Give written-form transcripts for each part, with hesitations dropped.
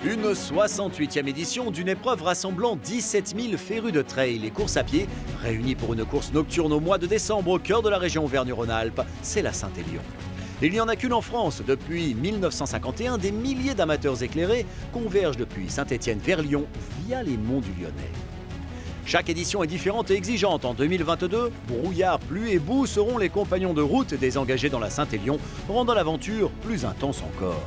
Une 68e édition d'une épreuve rassemblant 17 000 férus de trail et courses à pied, réunis pour une course nocturne au mois de décembre au cœur de la région Auvergne-Rhône-Alpes, c'est la Saint-Élion. Il n'y en a qu'une en France. Depuis 1951, des milliers d'amateurs éclairés convergent depuis Saint-Étienne vers Lyon via les monts du Lyonnais. Chaque édition est différente et exigeante. En 2022, brouillard, pluie et boue seront les compagnons de route des engagés dans la Saint-Élion, rendant l'aventure plus intense encore.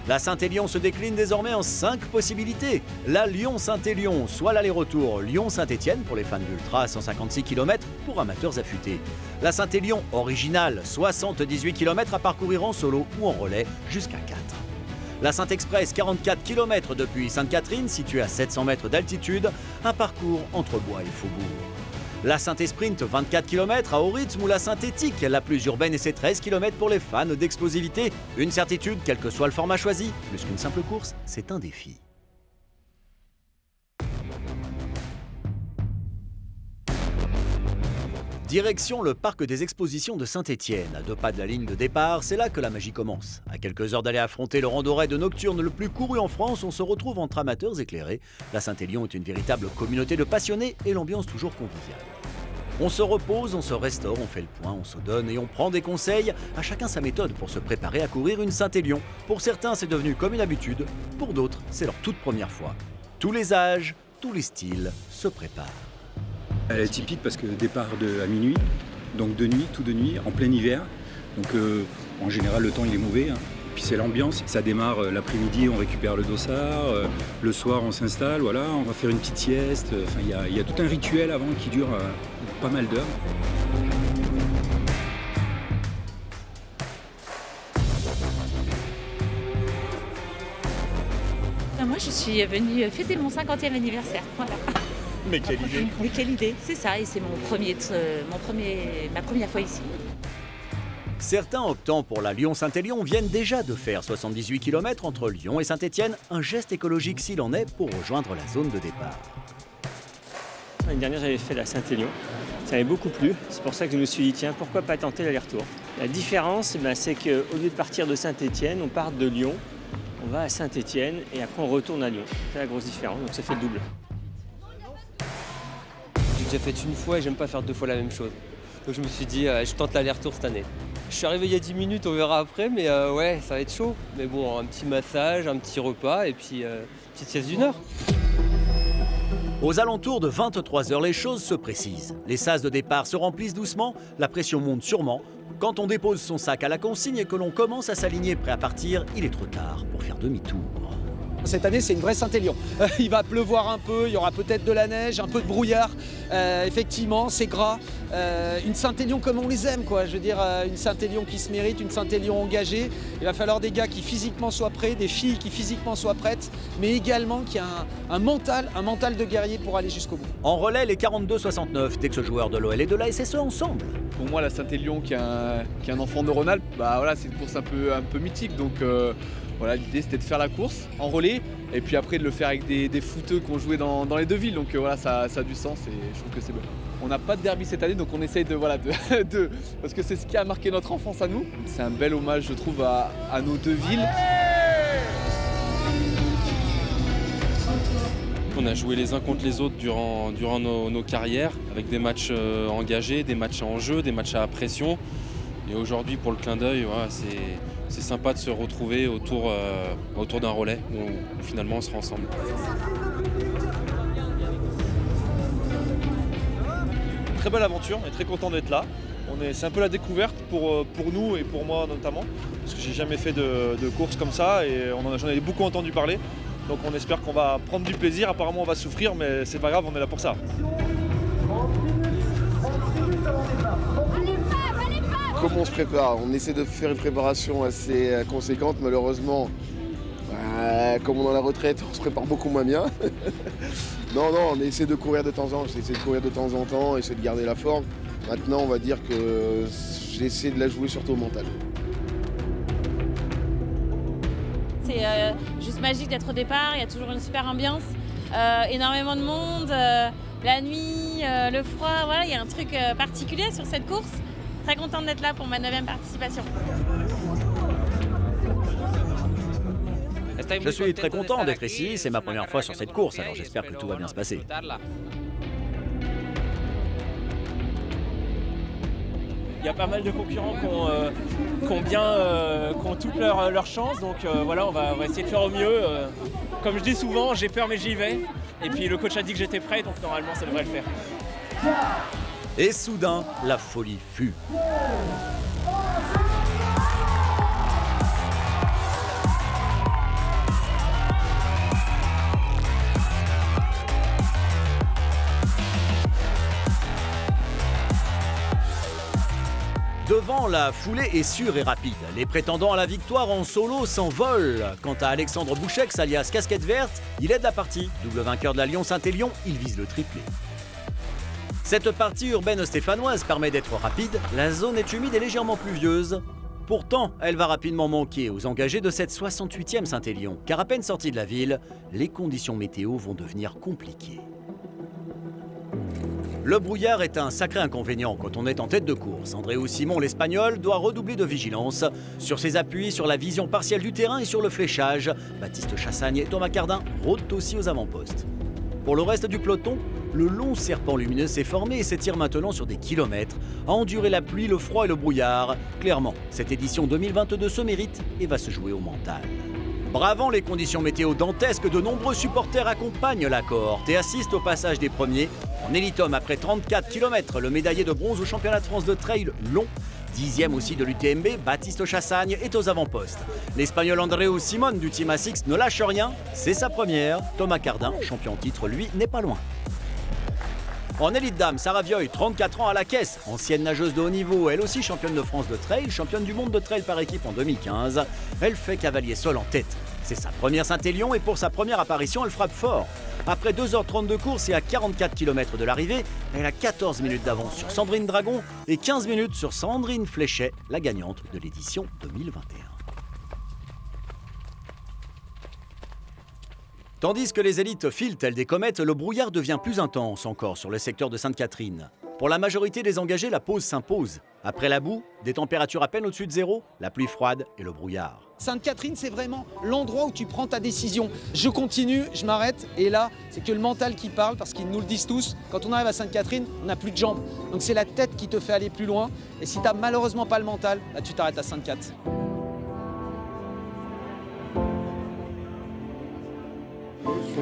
La Saint-Élion se décline désormais en 5 possibilités. La Lyon-Saint-Élion, soit l'aller-retour Lyon-Saint-Étienne pour les fans d'ultra à 156 km pour amateurs affûtés. La Saint-Élion originale, 78 km à parcourir en solo ou en relais jusqu'à 4. La Saint-Express, 44 km depuis Sainte-Catherine, située à 700 mètres d'altitude, un parcours entre bois et faubourg. La Saint-Esprint, 24 km à haut rythme, ou la Saint-Éthique, la plus urbaine, et ses 13 km pour les fans d'explosivité. Une certitude, quel que soit le format choisi, plus qu'une simple course, c'est un défi. Direction le parc des expositions de Saint-Étienne. À 2 pas de la ligne de départ, c'est là que la magie commence. À quelques heures d'aller affronter le rando-raid nocturne le plus couru en France, on se retrouve entre amateurs éclairés. La Saint-Élion est une véritable communauté de passionnés et l'ambiance toujours conviviale. On se repose, on se restaure, on fait le point, on se donne et on prend des conseils. À chacun sa méthode pour se préparer à courir une Saint-Élion. Pour certains, c'est devenu comme une habitude. Pour d'autres, c'est leur toute première fois. Tous les âges, tous les styles se préparent. Elle est typique parce que départ à minuit, donc de nuit, tout de nuit, en plein hiver. Donc en général le temps il est mauvais. Puis c'est l'ambiance, ça démarre l'après-midi, on récupère le dossard, le soir on s'installe, voilà, on va faire une petite sieste. Enfin il y a tout un rituel avant qui dure pas mal d'heures. Moi je suis venue fêter mon 50e anniversaire, voilà. Mais quelle idée! Mais quelle idée, c'est ça, et c'est ma première fois ici. Certains optant pour la Lyon-Saint-Élion viennent déjà de faire 78 km entre Lyon et Saint-Étienne, un geste écologique s'il en est pour rejoindre la zone de départ. L'année dernière, j'avais fait la Saint-Élion. Ça m'avait beaucoup plu. C'est pour ça que je me suis dit, tiens, pourquoi pas tenter l'aller-retour? La différence, c'est qu'au lieu de partir de Saint-Étienne, on part de Lyon, on va à Saint-Étienne et après on retourne à Lyon. C'est la grosse différence, donc ça fait le double. J'ai déjà fait une fois et j'aime pas faire 2 fois la même chose. Donc je me suis dit, je tente l'aller-retour cette année. Je suis arrivé il y a 10 minutes, on verra après, mais ouais, ça va être chaud. Mais bon, un petit massage, un petit repas et puis petite sieste d'1 heure. Aux alentours de 23 h, les choses se précisent. Les sas de départ se remplissent doucement, la pression monte sûrement. Quand on dépose son sac à la consigne et que l'on commence à s'aligner prêt à partir, il est trop tard pour faire demi-tour. Cette année, c'est une vraie Saint-Élion. Il va pleuvoir un peu, il y aura peut-être de la neige, un peu de brouillard. Effectivement, c'est gras. Une Saint-Élion comme on les aime, quoi. Je veux dire, une Saint-Élion qui se mérite, une Saint-Élion engagée. Il va falloir des gars qui physiquement soient prêts, des filles qui physiquement soient prêtes, mais également qui a un mental de guerrier pour aller jusqu'au bout. En relais, les 42-69, d'ex-joueurs de l'OL et de la SSE ensemble. Pour moi, la Saint-Élion qui est un enfant de Rhône-Alpes, voilà, c'est une course un peu mythique. Donc voilà, l'idée c'était de faire la course en relais et puis après de le faire avec des footeux qui ont joué dans les 2 villes. Donc voilà, ça a du sens et je trouve que c'est bon. On n'a pas de derby cette année, donc on essaye parce que c'est ce qui a marqué notre enfance à nous. C'est un bel hommage, je trouve, à nos 2 villes. On a joué les uns contre les autres durant nos carrières, avec des matchs engagés, des matchs en jeu, des matchs à pression. Et aujourd'hui, pour le clin d'œil, voilà, c'est sympa de se retrouver autour d'un relais où finalement on sera ensemble. Très belle aventure, on est très content d'être là. C'est un peu la découverte pour nous et pour moi notamment, parce que j'ai jamais fait de course comme ça et j'en avais beaucoup entendu parler. Donc on espère qu'on va prendre du plaisir, apparemment on va souffrir, mais c'est pas grave, on est là pour ça. Comment on se prépare? On essaie de faire une préparation assez conséquente, malheureusement. Comme on est à la retraite, on se prépare beaucoup moins bien. Non, on essaie de courir de temps en temps, j'essaie de courir de temps en temps, essayer de garder la forme. Maintenant, on va dire que j'essaie de la jouer surtout au mental. C'est juste magique d'être au départ, il y a toujours une super ambiance, énormément de monde, la nuit, le froid, voilà, il y a un truc particulier sur cette course. Très contente d'être là pour ma 9e participation. Je suis très content d'être ici, c'est ma première fois sur cette course, alors j'espère que tout va bien se passer. Il y a pas mal de concurrents qui ont toutes leurs chances, donc voilà, on va essayer de faire au mieux. Comme je dis souvent, j'ai peur mais j'y vais. Et puis le coach a dit que j'étais prêt, donc normalement ça devrait le faire. Et soudain, la folie fut. Devant, la foulée est sûre et rapide. Les prétendants à la victoire en solo s'envolent. Quant à Alexandre Bouchex, alias Casquette Verte, il aide la partie. Double vainqueur de la Lyon-Saint-Élion, il vise le triplé. Cette partie urbaine stéphanoise permet d'être rapide. La zone est humide et légèrement pluvieuse. Pourtant, elle va rapidement manquer aux engagés de cette 68e Saint-Élion. Car à peine sortis de la ville, les conditions météo vont devenir compliquées. Le brouillard est un sacré inconvénient quand on est en tête de course. Andréou Simon, l'Espagnol, doit redoubler de vigilance sur ses appuis, sur la vision partielle du terrain et sur le fléchage. Baptiste Chassagne et Thomas Cardin rôdent aussi aux avant-postes. Pour le reste du peloton, le long serpent lumineux s'est formé et s'étire maintenant sur des kilomètres, à endurer la pluie, le froid et le brouillard. Clairement, cette édition 2022 se mérite et va se jouer au mental. Bravant les conditions météo dantesques, de nombreux supporters accompagnent la cohorte et assistent au passage des premiers. En élite-homme, après 34 km, le médaillé de bronze au championnat de France de trail long, 10e aussi de l'UTMB, Baptiste Chassagne est aux avant-postes. L'Espagnol Andréou Simon du Team ASICS ne lâche rien, c'est sa première. Thomas Cardin, champion en titre, lui, n'est pas loin. En élite dame, Sarah Vioy, 34 ans à la caisse, ancienne nageuse de haut niveau, elle aussi championne de France de trail, championne du monde de trail par équipe en 2015. Elle fait cavalier seul en tête. C'est sa première Saint-Élion et pour sa première apparition, elle frappe fort. Après 2h30 de course et à 44 km de l'arrivée, elle a 14 minutes d'avance sur Sandrine Dragon et 15 minutes sur Sandrine Fléchet, la gagnante de l'édition 2021. Tandis que les élites filent telles des comètes, le brouillard devient plus intense encore sur le secteur de Sainte-Catherine. Pour la majorité des engagés, la pause s'impose. Après la boue, des températures à peine au-dessus de zéro, la pluie froide et le brouillard. Sainte-Catherine, c'est vraiment l'endroit où tu prends ta décision. Je continue, je m'arrête, et là, c'est que le mental qui parle, parce qu'ils nous le disent tous. Quand on arrive à Sainte-Catherine, on n'a plus de jambes. Donc c'est la tête qui te fait aller plus loin. Et si tu n'as malheureusement pas le mental, là, tu t'arrêtes à Sainte-Cat.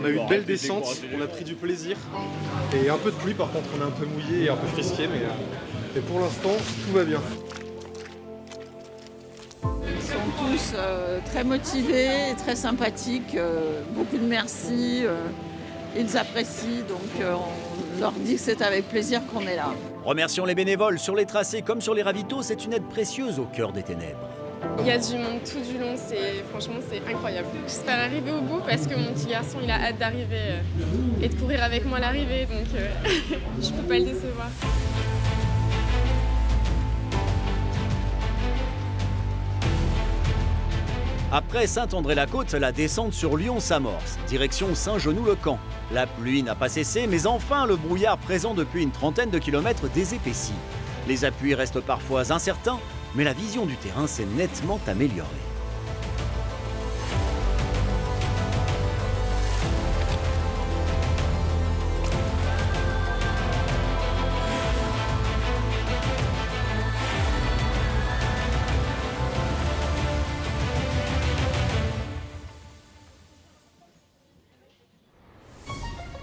On a eu une belle descente, on a pris du plaisir et un peu de pluie, par contre on est un peu mouillé et un peu frisqué, mais pour l'instant tout va bien. Ils sont tous très motivés, très sympathiques, beaucoup de merci, ils apprécient, donc on leur dit que c'est avec plaisir qu'on est là. Remercions les bénévoles, sur les tracés comme sur les ravitaux, c'est une aide précieuse au cœur des ténèbres. Il y a du monde tout du long, franchement c'est incroyable. J'espère arriver au bout parce que mon petit garçon il a hâte d'arriver et de courir avec moi à l'arrivée, donc je peux pas le décevoir. Après Saint-André-la-Côte, la descente sur Lyon s'amorce. Direction Saint-Genoux-le-Camp. La pluie n'a pas cessé, mais enfin le brouillard présent depuis une trentaine de kilomètres désépaissit. Les appuis restent parfois incertains, mais la vision du terrain s'est nettement améliorée.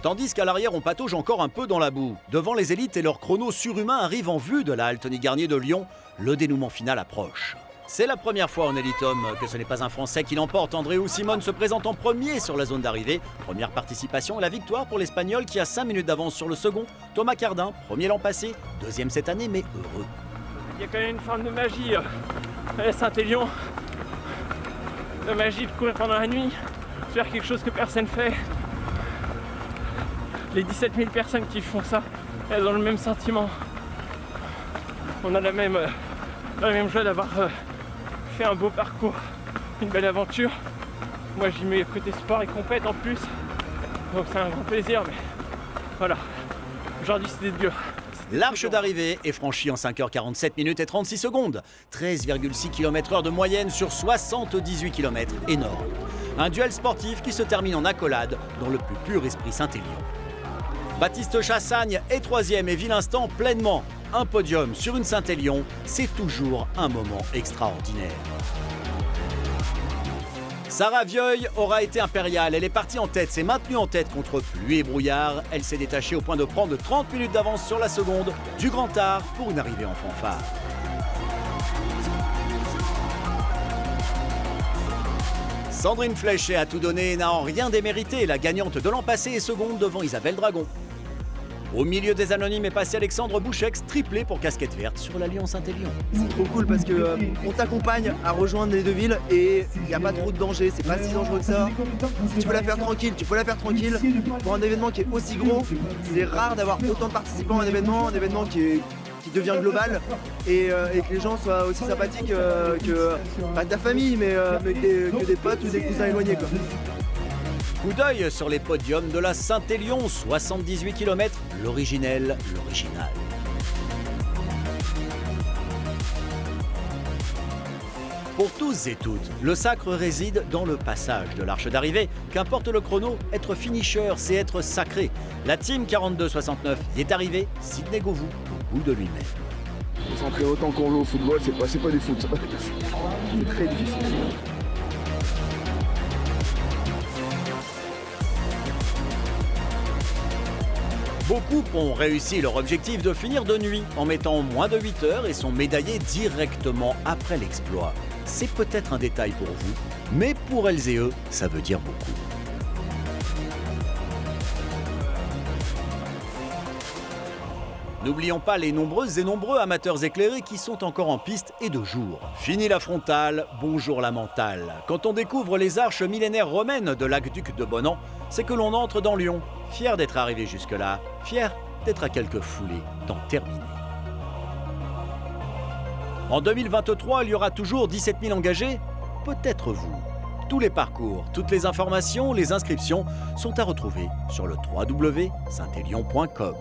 Tandis qu'à l'arrière, on patauge encore un peu dans la boue. Devant les élites et leurs chronos surhumains arrivent en vue de la halte Garnier de Lyon. Le dénouement final approche. C'est la première fois en élite-homme que ce n'est pas un Français qui l'emporte. Andréou Simon se présente en premier sur la zone d'arrivée. Première participation et la victoire pour l'Espagnol qui a 5 minutes d'avance sur le second. Thomas Cardin, premier l'an passé, deuxième cette année, mais heureux. Il y a quand même une forme de magie à Saint-Élion. La magie de courir pendant la nuit, faire quelque chose que personne ne fait. Les 17 000 personnes qui font ça, elles ont le même sentiment. On a la même joie d'avoir fait un beau parcours, une belle aventure. Moi j'y mets le côté sport et compète en plus, donc c'est un grand plaisir, mais voilà, aujourd'hui c'était dur. L'arche d'arrivée est franchie en 5h47 minutes et 36 secondes. 13,6 km/h de moyenne sur 78 km, énorme. Un duel sportif qui se termine en accolade dans le plus pur esprit Saint-Élion. Baptiste Chassagne est 3e et vit l'instant pleinement. Un podium sur une Saint-Élion, c'est toujours un moment extraordinaire. Sarah Vieuil aura été impériale, elle est partie en tête, s'est maintenue en tête contre pluie et brouillard. Elle s'est détachée au point de prendre 30 minutes d'avance sur la seconde du grand art pour une arrivée en fanfare. Sandrine Fléchet a tout donné et n'a en rien démérité. La gagnante de l'an passé est seconde devant Isabelle Dragon. Au milieu des anonymes est passé Alexandre Bouchex, triplé pour casquette verte sur la Lyon-Saint-Élion. C'est trop cool parce que on t'accompagne à rejoindre les deux villes et il n'y a pas trop de danger, c'est pas si dangereux que ça. Si tu peux la faire tranquille, tu peux la faire tranquille. Pour un événement qui est aussi gros, c'est rare d'avoir autant de participants à un événement qui devient global et que les gens soient aussi sympathiques que pas ta famille mais que des potes ou des cousins éloignés quoi. Coup d'œil sur les podiums de la Saint-Élion, 78 km, l'original. Pour tous et toutes, le sacre réside dans le passage de l'arche d'arrivée. Qu'importe le chrono, être finisher, c'est être sacré. La team 42-69 y est arrivée, Sidney Govou, au bout de lui-même. S'entraîner autant qu'on veut au football, c'est pas du foot. C'est très difficile. Beaucoup ont réussi leur objectif de finir de nuit en mettant moins de 8 heures et sont médaillés directement après l'exploit. C'est peut-être un détail pour vous, mais pour elles et eux, ça veut dire beaucoup. N'oublions pas les nombreuses et nombreux amateurs éclairés qui sont encore en piste et de jour. Fini la frontale, bonjour la mentale. Quand on découvre les arches millénaires romaines de l'aqueduc de Bonan, c'est que l'on entre dans Lyon, fier d'être arrivé jusque-là, fier d'être à quelques foulées d'en terminer. En 2023, il y aura toujours 17 000 engagés, peut-être vous. Tous les parcours, toutes les informations, les inscriptions sont à retrouver sur le www.saintelion.com.